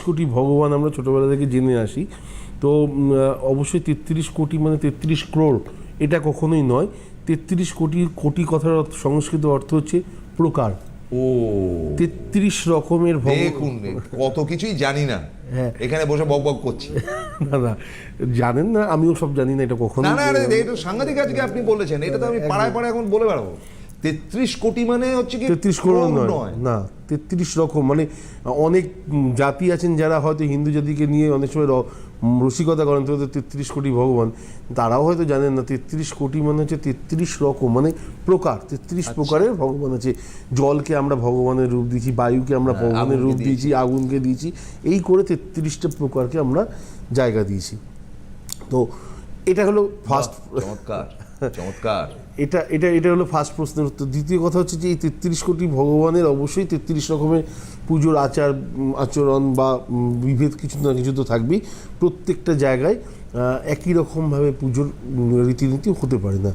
কোটি ভগবান আমরা ছোটবেলা থেকে জেনে আসি। তো অবশ্যই 33 কোটি মানে 33 ক্রোড় এটা কখনোই নয়। 33 কোটি কথার সংস্কৃত অর্থ হচ্ছে প্রকার। ও 33 রকমের দেখুন, কত কিছুই জানি না, হ্যাঁ। এখানে বসে বক বক করছি। না না, জানেন না, আমিও সব জানি না এটা কখনো। না না, এটা সাংঘাতিক আজকে আপনি বলেছেন, এটা তো আমি পাড়ায় পাড়ায় এখন বলে বেড়াবো। 33 কোটি মানে হচ্ছে কি 33 ক্রোড় ক্রোড় নয়, না 33 রকম মানে অনেক জাতি আছেন যারা হয়তো হিন্দু জাতিকে নিয়ে অনেক সময় রসিকতা করেন, তো 33 কোটি ভগবান, তারাও হয়তো জানেন না 33 কোটি মানে হচ্ছে 33 রকম মানে প্রকার, 33 প্রকারের ভগবান আছে। জলকে আমরা ভগবানের রূপ দিয়েছি, বায়ুকে আমরা ভগবানের রূপ দিয়েছি, আগুনকে দিয়েছি, এই করে 33টা প্রকারকে আমরা জায়গা দিয়েছি। তো এটা হলো ফার্স্ট। চমৎকার চমৎকার। এটা এটা এটা হলো ফার্স্ট প্রশ্নের উত্তর। দ্বিতীয় কথা হচ্ছে যে এই 33 কোটি ভগবানের অবশ্যই 33 রকমের পুজোর আচরণ বা বিভেদ কিছু না কিছু তো থাকবেই। প্রত্যেকটা জায়গায় একই রকমভাবে পুজোর রীতিনীতি হতে পারে না।